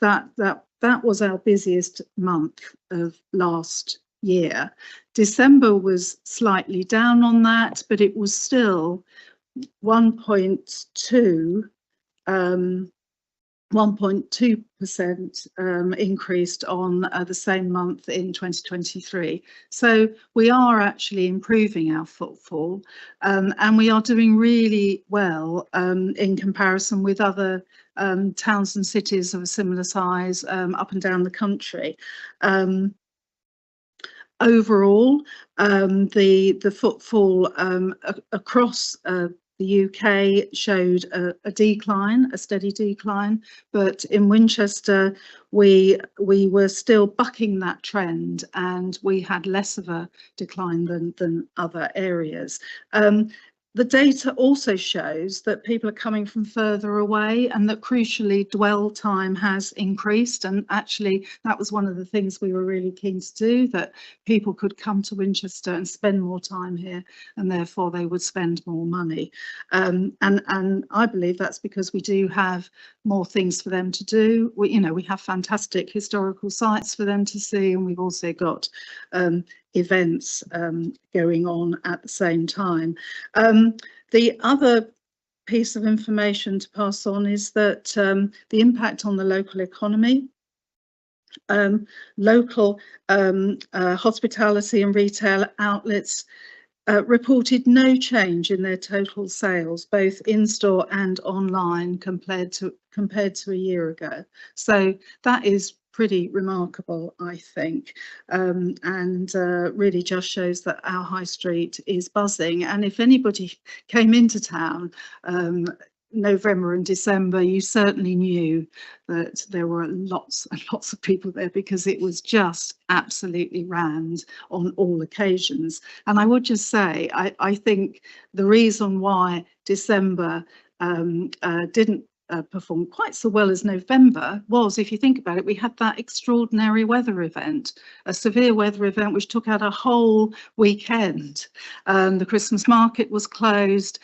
was our busiest month of last year. December was slightly down on that, but it was still 1.2% increased on the same month in 2023. So we are actually improving our footfall, and we are doing really well in comparison with other towns and cities of a similar size up and down the country. Overall, the footfall across the UK showed a decline, a steady decline, but in Winchester we were still bucking that trend, and we had less of a decline than other areas. The data also shows that people are coming from further away, and that crucially dwell time has increased, and actually that was one of the things we were really keen to do, that people could come to Winchester and spend more time here, and therefore they would spend more money. And I believe that's because we do have more things for them to do. We have fantastic historical sites for them to see, and we've also got events going on at the same time. The other piece of information to pass on is that the impact on the local economy. Local hospitality and retail outlets reported no change in their total sales, both in-store and online, compared to a year ago. So that is pretty remarkable, I think, and really just shows that our high street is buzzing. And if anybody came into town November and December, you certainly knew that there were lots and lots of people there, because it was just absolutely rammed on all occasions. And I would just say, I think the reason why December didn't perform quite so well as November was, if you think about it, we had that extraordinary weather event, a severe weather event which took out a whole weekend. The Christmas market was closed.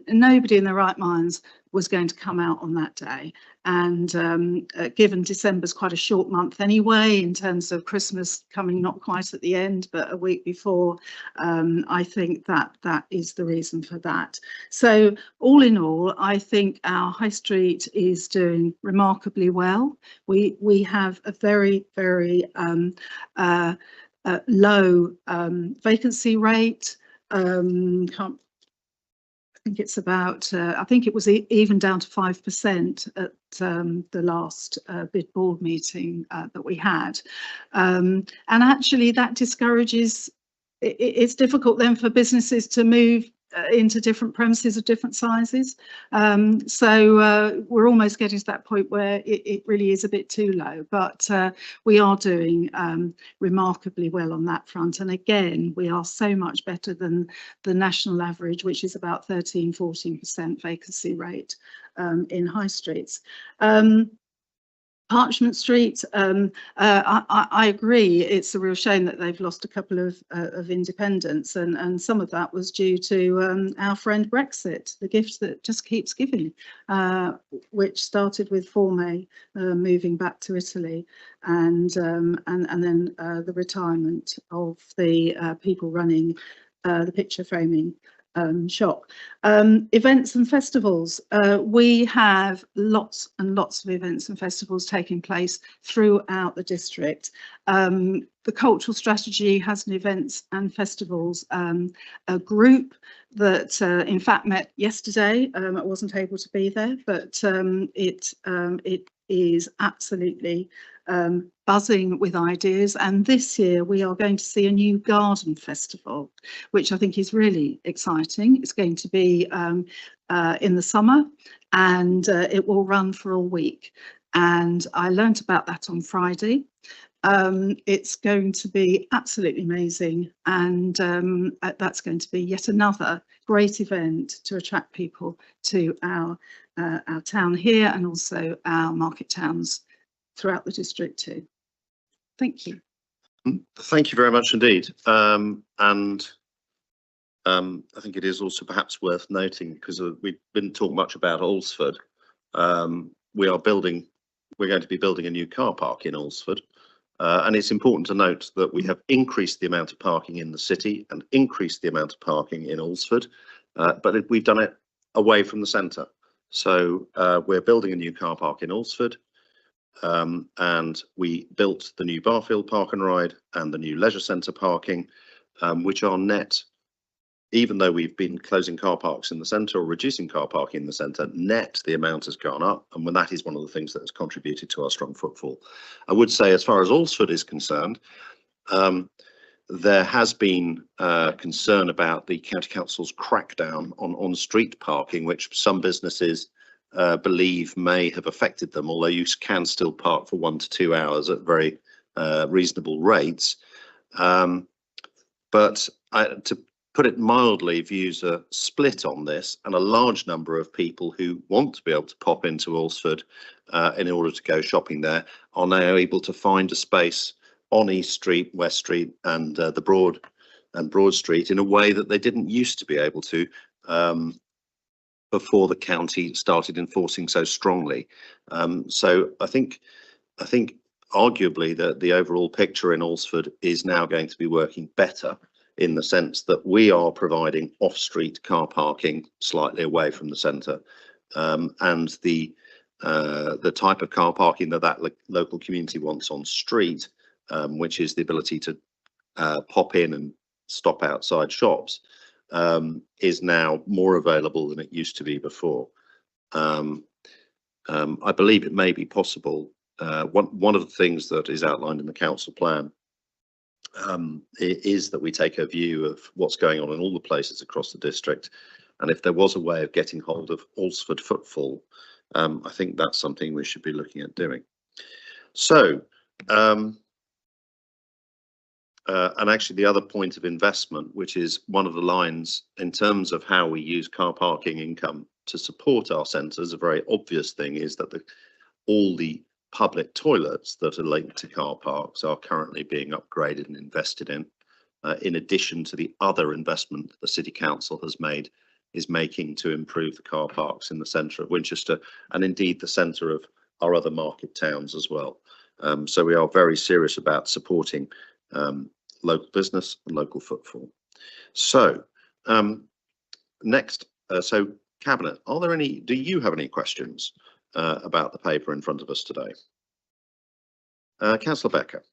Nobody in their right minds was going to come out on that day. And given December's quite a short month anyway, in terms of Christmas coming not quite at the end, but a week before, I think that is the reason for that. So all in all, I think our high street is doing remarkably well. We have a very, very low vacancy rate. I think it's about, I think it was even down to 5% at the last bid board meeting that we had. And actually that discourages, it's difficult then for businesses to move into different premises of different sizes. So we're almost getting to that point where it really is a bit too low, but we are doing remarkably well on that front. And again, we are so much better than the national average, which is about 13–14% vacancy rate in high streets. Parchment Street, I agree. It's a real shame that they've lost a couple of independents, and some of that was due to our friend Brexit, the gift that just keeps giving, which started with Forme moving back to Italy, and then the retirement of the people running the picture framing shop. Events and festivals. We have lots and lots of events and festivals taking place throughout the district. The cultural strategy has an events and festivals a group that in fact met yesterday. I wasn't able to be there, but it is absolutely buzzing with ideas. And this year we are going to see a new garden festival, which I think is really exciting. It's going to be in the summer, and it will run for a week. And I learnt about that on Friday. It's going to be absolutely amazing, and that's going to be yet another great event to attract people to our town here, and also our market towns throughout the district too. Thank you. Thank you very much indeed. I think it is also perhaps worth noting, because we didn't talk much about Alresford. We're going to be building a new car park in Alresford. And it's important to note that we have increased the amount of parking in the city and increased the amount of parking in Alresford, but we've done it away from the centre. So we're building a new car park in Alresford, and we built the new Barfield Park and Ride and the new leisure centre parking, which are net, even though we've been closing car parks in the centre or reducing car parking in the centre, net the amount has gone up, and when that is one of the things that has contributed to our strong footfall. I would say, as far as Alresford is concerned, there has been concern about the County Council's crackdown on street parking, which some businesses believe may have affected them, although you can still park for 1 to 2 hours at very reasonable rates. But to put it mildly, views are split on this, and a large number of people who want to be able to pop into Alresford in order to go shopping there are now able to find a space on East Street, West Street, and the Broad Street in a way that they didn't used to be able to before the county started enforcing so strongly. So I think arguably that the overall picture in Alresford is now going to be working better, in the sense that we are providing off-street car parking slightly away from the centre, and the type of car parking that local community wants on street, which is the ability to pop in and stop outside shops, is now more available than it used to be before. I believe it may be possible. One of the things that is outlined in the council plan is that we take a view of what's going on in all the places across the district, and if there was a way of getting hold of Alresford footfall, I think that's something we should be looking at doing. So, and actually the other point of investment, which is one of the lines in terms of how we use car parking income to support our centres, a very obvious thing is that all the public toilets that are linked to car parks are currently being upgraded and invested in addition to the other investment the City Council is making to improve the car parks in the centre of Winchester, and indeed the centre of our other market towns as well. So we are very serious about supporting local business and local footfall. So next, so Cabinet, do you have any questions about the paper in front of us today? Councillor Becker.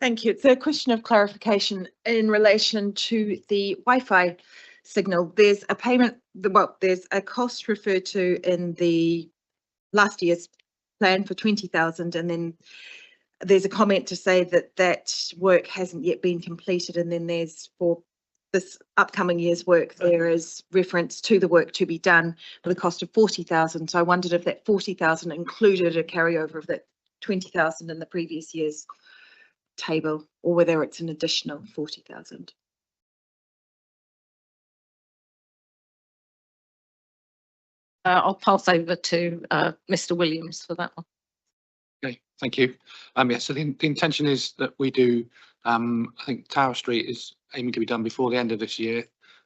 Thank you. It's a question of clarification in relation to the Wi-Fi signal. There's a payment, there's a cost referred to in the last year's plan for 20,000, and then there's a comment to say that work hasn't yet been completed, and then there's for this upcoming year's work, there is reference to the work to be done for the cost of 40,000. So I wondered if that 40,000 included a carryover of that 20,000 in the previous year's table, or whether it's an additional 40,000. I'll pass over to Mr. Williams for that one. Okay, thank you. Yeah, so the intention is that we do, I think Tower Street is aiming to be done before the end of this year.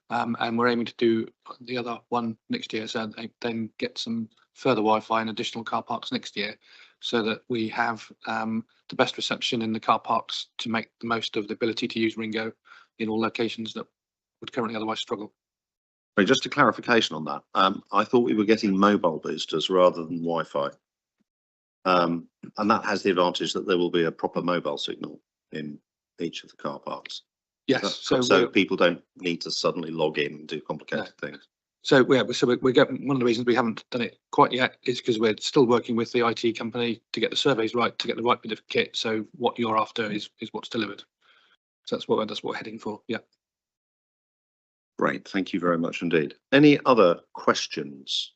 And we're aiming to do the other one next year. So then get some further Wi-Fi and additional car parks next year, so that we have the best reception in the car parks to make the most of the ability to use Ringo in all locations that would currently otherwise struggle. But just a clarification on that. I thought we were getting mobile boosters rather than Wi-Fi. And that has the advantage that there will be a proper mobile signal in each of the car parks. Yes, So people don't need to suddenly log in and do complicated things. So yeah, we're getting, one of the reasons we haven't done it quite yet is because we're still working with the IT company to get the surveys right, to get the right bit of kit. So what you're after is what's delivered. So that's what we're heading for. Yeah. Great, thank you very much indeed. Any other questions?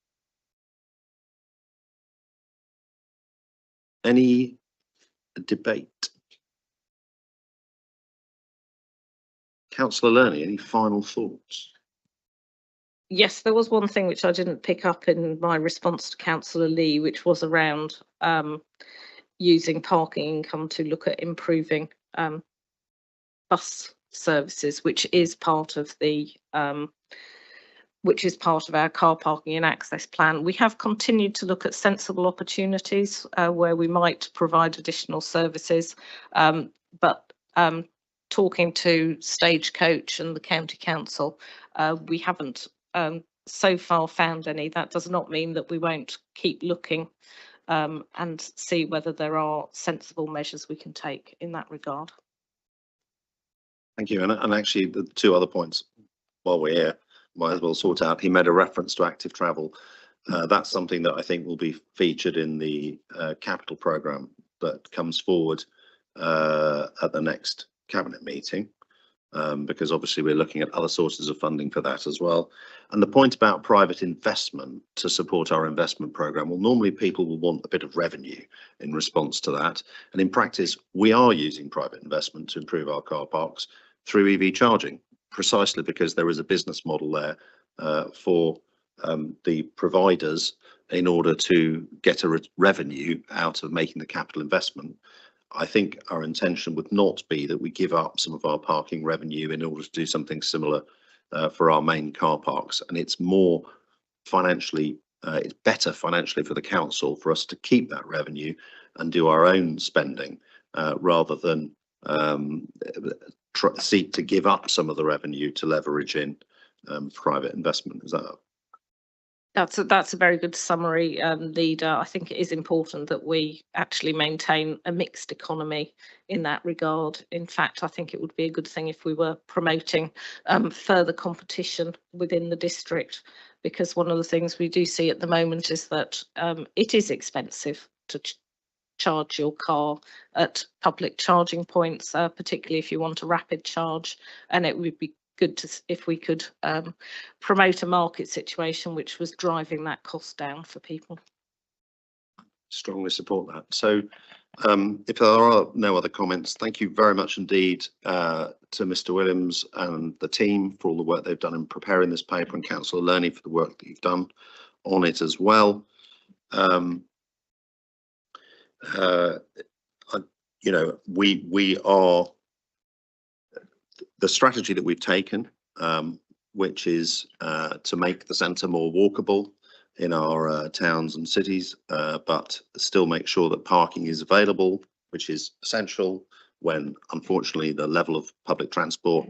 Any debate? Councillor Lerney, any final thoughts? Yes, there was one thing which I didn't pick up in my response to Councillor Lee, which was around using parking income to look at improving bus services, which is part of the our car parking and access plan. We have continued to look at sensible opportunities where we might provide additional services, but talking to Stagecoach and the County Council, we haven't so far found any. That does not mean that we won't keep looking and see whether there are sensible measures we can take in that regard. Thank you. And actually, the two other points while we're here, might as well sort out. He made a reference to active travel. That's something that I think will be featured in the capital programme that comes forward at the next cabinet meeting, because obviously we're looking at other sources of funding for that as well. And the point about private investment to support our investment programme, well, normally people will want a bit of revenue in response to that. And in practice, we are using private investment to improve our car parks through EV charging, precisely because there is a business model there for the providers in order to get a revenue out of making the capital investment. I think our intention would not be that we give up some of our parking revenue in order to do something similar for our main car parks. And it's more financially, it's better financially for the council for us to keep that revenue and do our own spending rather than seek to give up some of the revenue to leverage in private investment. Is that? That's a very good summary, Leader. I think it is important that we actually maintain a mixed economy in that regard. In fact, I think it would be a good thing if we were promoting further competition within the district, because one of the things we do see at the moment is that it is expensive to charge your car at public charging points, particularly if you want a rapid charge, and it would be good to if we could promote a market situation which was driving that cost down for people. Strongly support that. So if there are no other comments, thank you very much indeed to Mr. Williams and the team for all the work they've done in preparing this paper, and Councillor Lerney for the work that you've done on it as well. You know, we are the strategy that we've taken, which is to make the centre more walkable in our towns and cities, but still make sure that parking is available, which is essential when, unfortunately, the level of public transport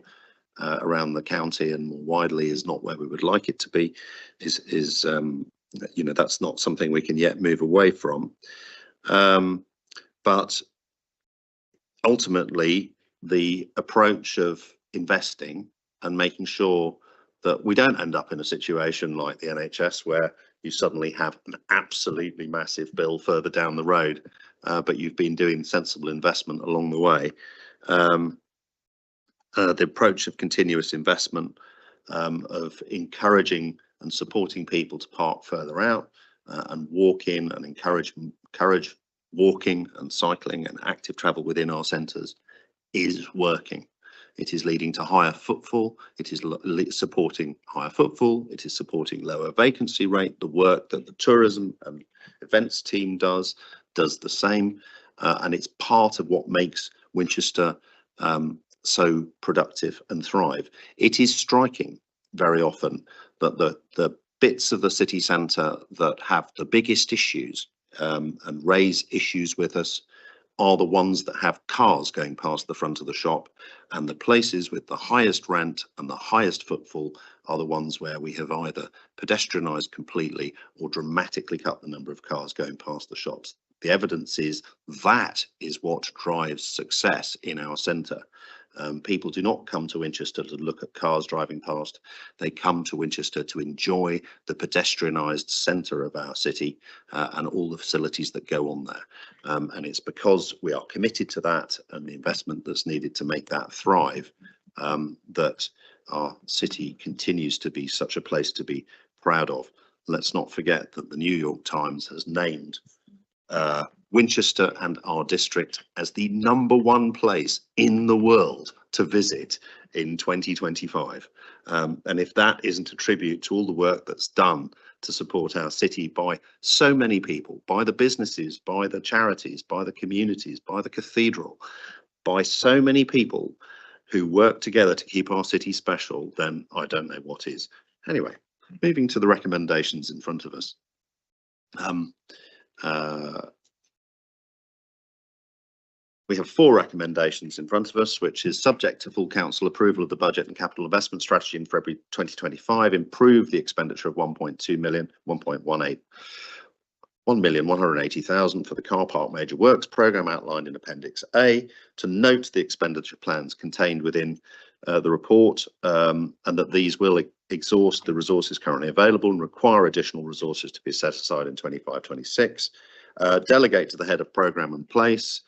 around the county and more widely is not where we would like it to be. You know, that's not something we can yet move away from. But ultimately, the approach of investing and making sure that we don't end up in a situation like the NHS where you suddenly have an absolutely massive bill further down the road, but you've been doing sensible investment along the way. the approach of continuous investment, of encouraging and supporting people to park further out and walk in and encourage walking and cycling and active travel within our centres is working. It is leading to higher footfall. It is supporting higher footfall. It is supporting lower vacancy rate. The work that the tourism and events team does the same. And it's part of what makes Winchester so productive and thrive. It is striking very often that the bits of the city centre that have the biggest issues and raise issues with us are the ones that have cars going past the front of the shop, and the places with the highest rent and the highest footfall are the ones where we have either pedestrianised completely or dramatically cut the number of cars going past the shops. The evidence is that is what drives success in our centre. People do not come to Winchester to look at cars driving past. They come to Winchester to enjoy the pedestrianised centre of our city and all the facilities that go on there. And it's because we are committed to that and the investment that's needed to make that thrive that our city continues to be such a place to be proud of. Let's not forget that the New York Times has named Winchester and our district as the #1 place in the world to visit in 2025. And if that isn't a tribute to all the work that's done to support our city by so many people, by the businesses, by the charities, by the communities, by the cathedral, by so many people who work together to keep our city special, then I don't know what is. Anyway, moving to the recommendations in front of us. We have 4 recommendations in front of us, which is subject to full council approval of the budget and capital investment strategy in February 2025, improve the expenditure of 1,180,000 for the car park major works programme outlined in Appendix A, to note the expenditure plans contained within the report and that these will exhaust the resources currently available and require additional resources to be set aside in 25-26, delegate to the head of programme and place,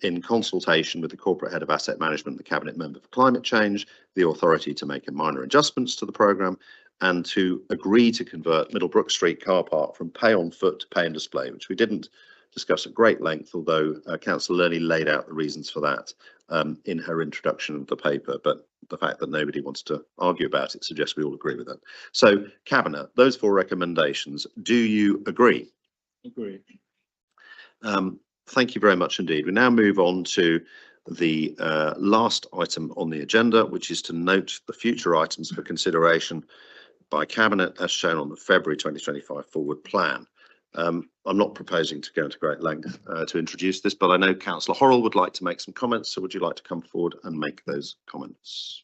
in consultation with the corporate head of asset management, the cabinet member for climate change, the authority to make minor adjustments to the programme and to agree to convert Middlebrook Street car park from pay on foot to pay and display, which we didn't discuss at great length, although Councillor Lurney laid out the reasons for that in her introduction of the paper, but the fact that nobody wants to argue about it suggests we all agree with that. So, Cabinet, those 4 recommendations, do you agree? Agree. Thank you very much indeed. We now move on to the last item on the agenda, which is to note the future items for consideration by Cabinet as shown on the February 2025 forward plan. I'm not proposing to go into great length to introduce this, but I know Councillor Horrell would like to make some comments. So would you like to come forward and make those comments?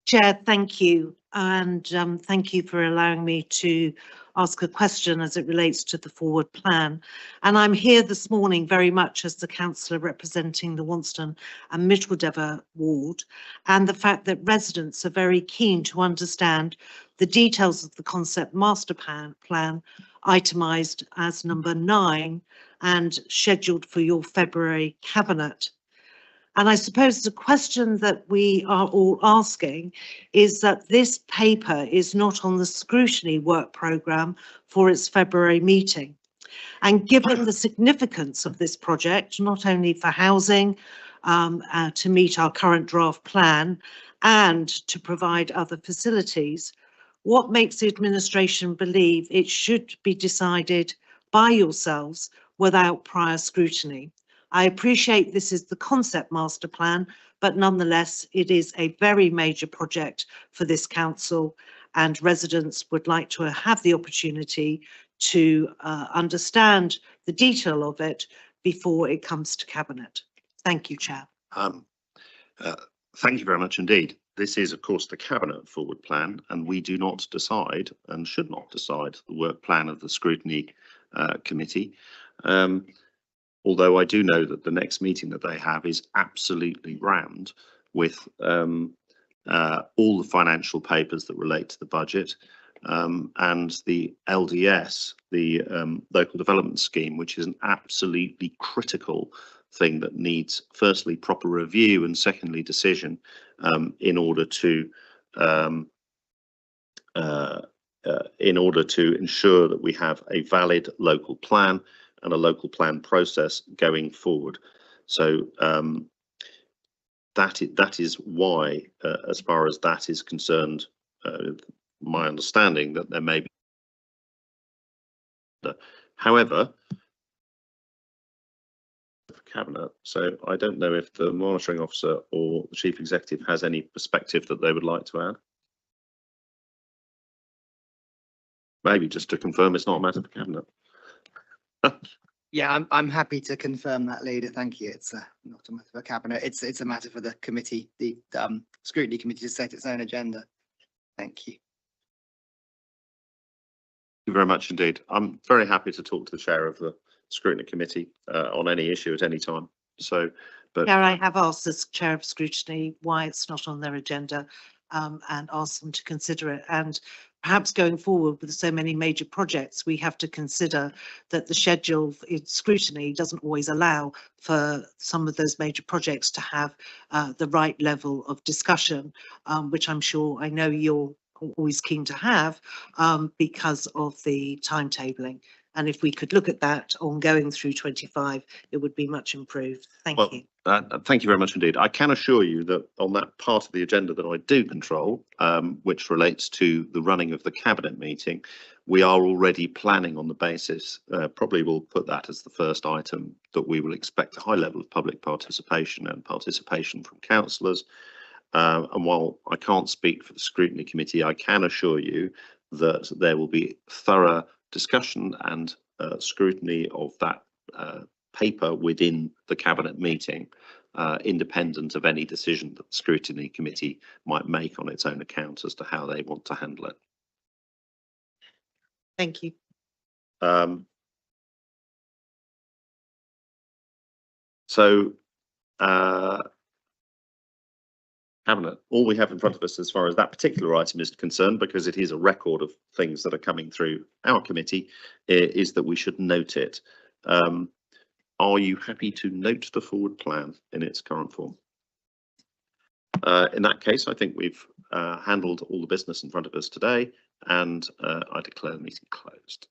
Chair, thank you. And thank you for allowing me to ask a question as it relates to the forward plan. And I'm here this morning very much as the councillor representing the Wonston and Micheldever ward, and the fact that residents are very keen to understand the details of the concept master plan itemised as number 9 and scheduled for your February cabinet. And I suppose the question that we are all asking is that this paper is not on the scrutiny work programme for its February meeting. And given the significance of this project, not only for housing, to meet our current draft plan and to provide other facilities, what makes the administration believe it should be decided by yourselves without prior scrutiny? I appreciate this is the concept master plan, but nonetheless, it is a very major project for this council, and residents would like to have the opportunity to understand the detail of it before it comes to Cabinet. Thank you, Chair. Thank you very much indeed. This is, of course, the Cabinet forward plan, and we do not decide and should not decide the work plan of the Scrutiny Committee. Although I do know that the next meeting that they have is absolutely rammed with all the financial papers that relate to the budget. and the LDS, the local development scheme, which is an absolutely critical thing that needs, firstly, proper review and secondly, decision in order to ensure that we have a valid local plan and a local plan process going forward. So that is why, as far as that is concerned, my understanding that there may be. However, Cabinet, so I don't know if the monitoring officer or the chief executive has any perspective that they would like to add. Maybe just to confirm it's not a matter for Cabinet. Yeah, I'm happy to confirm that, Leader. Thank you. It's not a matter for Cabinet. It's a matter for the committee, the scrutiny committee, to set its own agenda. Thank you. Thank you very much indeed. I'm very happy to talk to the chair of the scrutiny committee on any issue at any time. So, but Chair, I have asked the chair of scrutiny why it's not on their agenda and asked them to consider it. And perhaps going forward with so many major projects, we have to consider that the schedule in scrutiny doesn't always allow for some of those major projects to have the right level of discussion, which I know you're always keen to have because of the timetabling. And if we could look at that ongoing through 25, it would be much improved. Thank you. Thank you very much indeed. I can assure you that on that part of the agenda that I do control, which relates to the running of the cabinet meeting, we are already planning on the basis, probably we'll put that as the first item, that we will expect a high level of public participation and participation from councillors. And while I can't speak for the scrutiny committee, I can assure you that there will be thorough discussion and scrutiny of that paper within the cabinet meeting, independent of any decision that the scrutiny committee might make on its own account as to how they want to handle it. Thank you. Cabinet, all we have in front of us as far as that particular item is concerned, because it is a record of things that are coming through our committee, is that we should note it. Are you happy to note the forward plan in its current form? In that case, I think we've handled all the business in front of us today, and I declare the meeting closed.